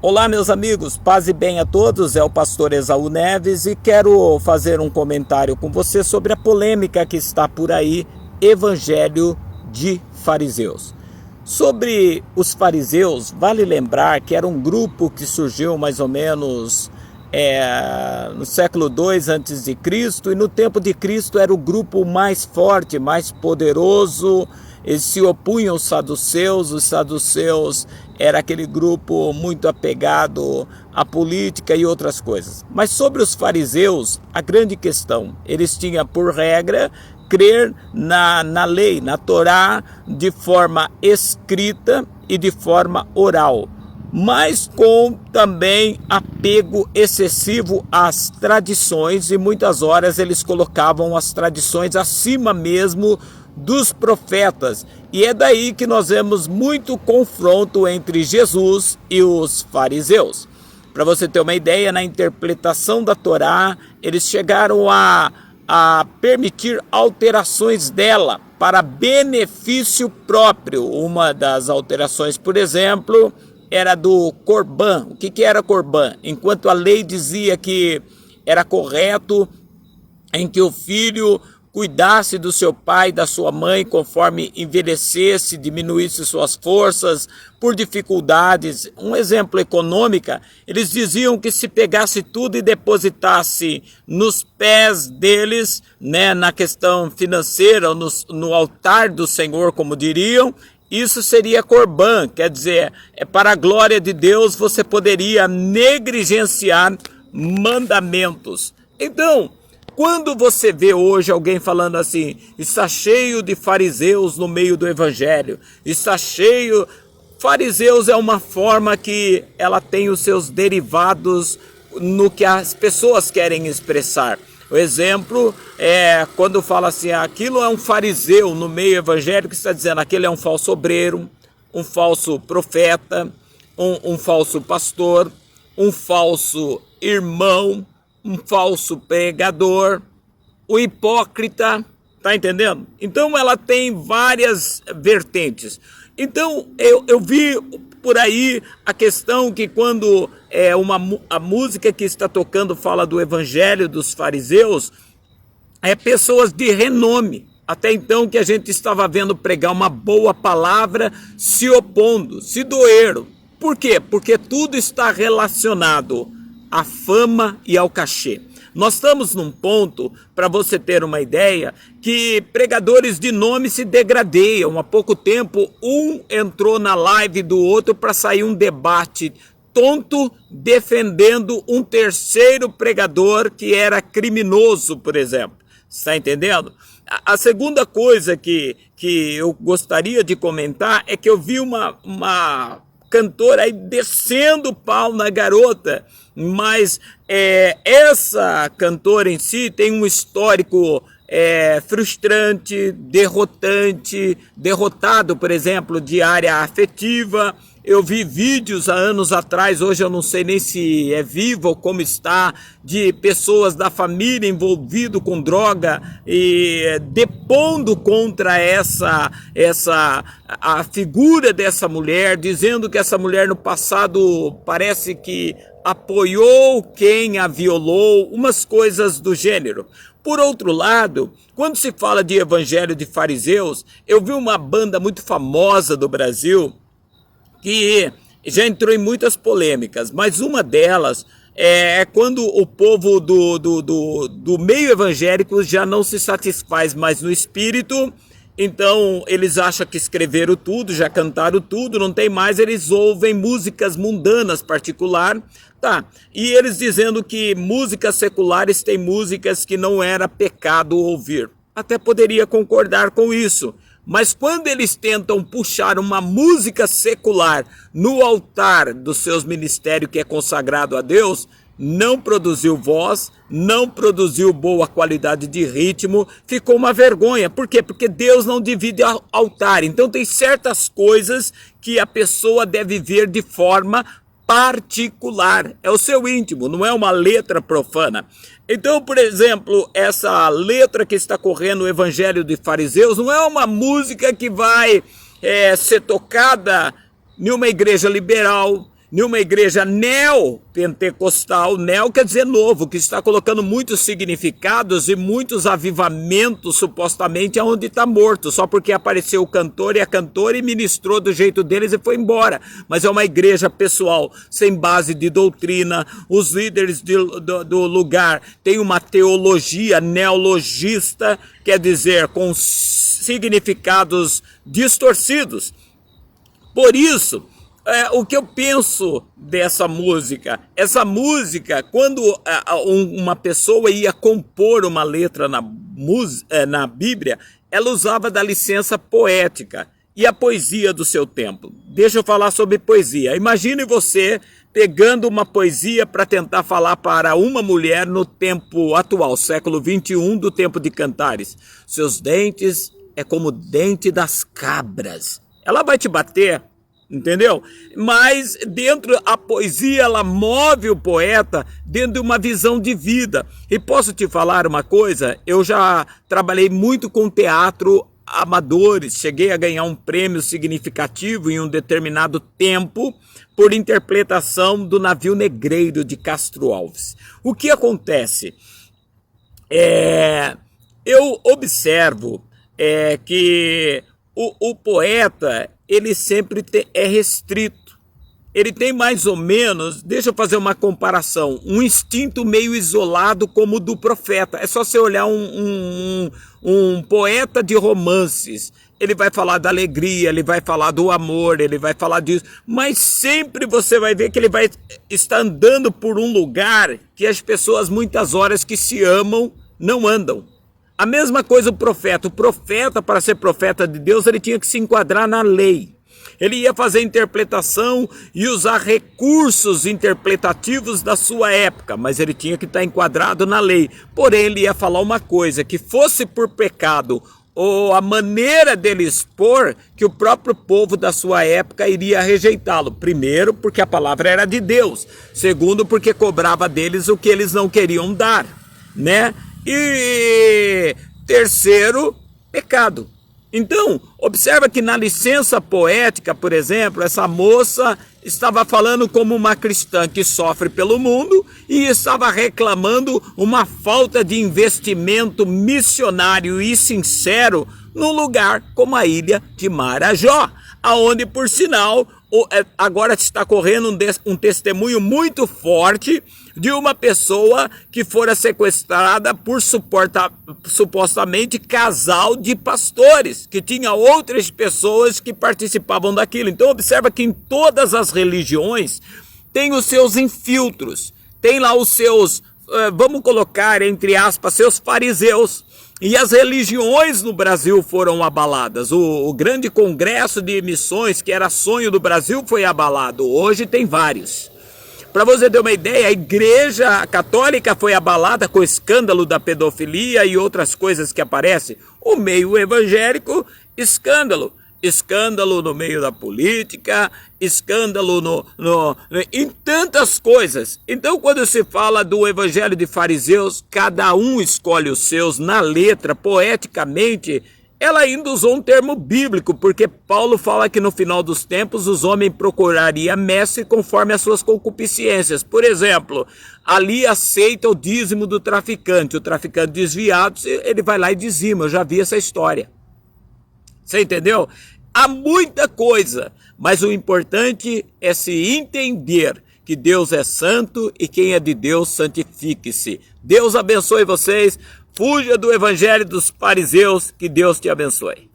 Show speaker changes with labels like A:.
A: Olá, meus amigos, paz e bem a todos, é o pastor Esaú Neves e quero fazer um comentário com você sobre a polêmica que está por aí, Evangelho de Fariseus. Sobre os fariseus, vale lembrar que era um grupo que surgiu mais ou menos no século II a.C. e no tempo de Cristo era o grupo mais forte, mais poderoso. Eles se opunham aos saduceus. Os saduceus era aquele grupo muito apegado à política e outras coisas. Mas sobre os fariseus, a grande questão, eles tinham por regra crer na lei, na Torá, de forma escrita e de forma oral, mas com também apego excessivo às tradições, e muitas horas eles colocavam as tradições acima mesmo dos profetas, e é daí que nós vemos muito confronto entre Jesus e os fariseus. Para você ter uma ideia, na interpretação da Torá, eles chegaram a permitir alterações dela para benefício próprio. Uma das alterações, por exemplo, era do Corban. O que era Corban? Enquanto a lei dizia que era correto em que o filho cuidasse do seu pai e da sua mãe conforme envelhecesse, diminuísse suas forças por dificuldades. Um exemplo econômico, eles diziam que se pegasse tudo e depositasse nos pés deles, na questão financeira, no altar do Senhor, como diriam, isso seria Corban, quer dizer, para a glória de Deus você poderia negligenciar mandamentos. Então, quando você vê hoje alguém falando assim, está cheio de fariseus no meio do evangelho, está cheio... Fariseus é uma forma que ela tem os seus derivados no que as pessoas querem expressar. O exemplo é quando fala assim, aquilo é um fariseu no meio evangélico, está dizendo aquele é um falso obreiro, um falso profeta, um falso pastor, um falso irmão, um falso pregador, o hipócrita, tá entendendo? Então ela tem várias vertentes. Então eu vi por aí a questão que quando a música que está tocando fala do evangelho dos fariseus, pessoas de renome. Até então que a gente estava vendo pregar uma boa palavra se opondo, se doeram. Por quê? Porque tudo está relacionado à fama e ao cachê. Nós estamos num ponto, para você ter uma ideia, que pregadores de nome se degradeiam. Há pouco tempo, um entrou na live do outro para sair um debate tonto defendendo um terceiro pregador que era criminoso, por exemplo. Está entendendo? A segunda coisa que eu gostaria de comentar é que eu vi uma cantora aí descendo o pau na garota, mas essa cantora em si tem um histórico frustrante, derrotado, por exemplo, de área afetiva. Eu vi vídeos há anos atrás, hoje eu não sei nem se é viva ou como está, de pessoas da família envolvidas com droga e depondo contra a figura dessa mulher, dizendo que essa mulher no passado parece que apoiou quem a violou, umas coisas do gênero. Por outro lado, quando se fala de evangelho de fariseus, eu vi uma banda muito famosa do Brasil, que já entrou em muitas polêmicas, mas uma delas é quando o povo do meio evangélico já não se satisfaz mais no espírito, então eles acham que escreveram tudo, já cantaram tudo, não tem mais, eles ouvem músicas mundanas particular, e eles dizendo que músicas seculares têm músicas que não era pecado ouvir. Até poderia concordar com isso. Mas quando eles tentam puxar uma música secular no altar dos seus ministérios que é consagrado a Deus, não produziu voz, não produziu boa qualidade de ritmo, ficou uma vergonha. Por quê? Porque Deus não divide altar. Então tem certas coisas que a pessoa deve ver de forma particular, é o seu íntimo, não é uma letra profana. Então, por exemplo, essa letra que está correndo no Evangelho de Fariseus não é uma música que vai ser tocada em uma igreja liberal, numa igreja neopentecostal, neo quer dizer novo, que está colocando muitos significados e muitos avivamentos, supostamente, aonde está morto, só porque apareceu o cantor e a cantora e ministrou do jeito deles e foi embora. Mas é uma igreja pessoal, sem base de doutrina, os líderes do lugar têm uma teologia neologista, quer dizer, com significados distorcidos. Por isso, o que eu penso dessa música? Essa música, quando uma pessoa ia compor uma letra na Bíblia, ela usava da licença poética e a poesia do seu tempo. Deixa eu falar sobre poesia. Imagine você pegando uma poesia para tentar falar para uma mulher no tempo atual, século 21, do tempo de Cantares. Seus dentes é como o dente das cabras. Ela vai te bater. Entendeu? Mas dentro a poesia, ela move o poeta dentro de uma visão de vida. E posso te falar uma coisa? Eu já trabalhei muito com teatro amadores, cheguei a ganhar um prêmio significativo em um determinado tempo por interpretação do Navio Negreiro de Castro Alves. O que acontece? Eu observo que o poeta, ele sempre é restrito. Ele tem mais ou menos, deixa eu fazer uma comparação, um instinto meio isolado como o do profeta. É só você olhar um poeta de romances. Ele vai falar da alegria, ele vai falar do amor, ele vai falar disso. Mas sempre você vai ver que ele vai estar andando por um lugar que as pessoas, muitas horas que se amam, não andam. A mesma coisa o profeta. O profeta, para ser profeta de Deus, ele tinha que se enquadrar na lei. Ele ia fazer interpretação e usar recursos interpretativos da sua época, mas ele tinha que estar enquadrado na lei. Porém, ele ia falar uma coisa, que fosse por pecado ou a maneira dele expor, que o próprio povo da sua época iria rejeitá-lo. Primeiro, porque a palavra era de Deus. Segundo, porque cobrava deles o que eles não queriam dar, né? E terceiro, pecado. Então, observa que na licença poética, por exemplo, essa moça estava falando como uma cristã que sofre pelo mundo e estava reclamando uma falta de investimento missionário e sincero num lugar como a ilha de Marajó, aonde, por sinal, agora está correndo um testemunho muito forte de uma pessoa que fora sequestrada por supostamente casal de pastores, que tinha outras pessoas que participavam daquilo. Então observa que em todas as religiões tem os seus infiltros, tem lá os seus, vamos colocar entre aspas, seus fariseus. E as religiões no Brasil foram abaladas. O grande congresso de missões, que era sonho do Brasil, foi abalado. Hoje tem vários. Para você ter uma ideia, a Igreja Católica foi abalada com o escândalo da pedofilia e outras coisas que aparecem. O meio evangélico, escândalo. Escândalo no meio da política, escândalo em tantas coisas. Então, quando se fala do evangelho de fariseus, cada um escolhe os seus na letra, poeticamente. Ela ainda usou um termo bíblico, porque Paulo fala que no final dos tempos os homens procurariam mestre conforme as suas concupiscências. Por exemplo, ali aceita o dízimo do traficante. O traficante desviado, ele vai lá e dizima. Eu já vi essa história. Você entendeu? Há muita coisa, mas o importante é se entender que Deus é santo e quem é de Deus santifique-se. Deus abençoe vocês. Fuja do evangelho dos fariseus, que Deus te abençoe.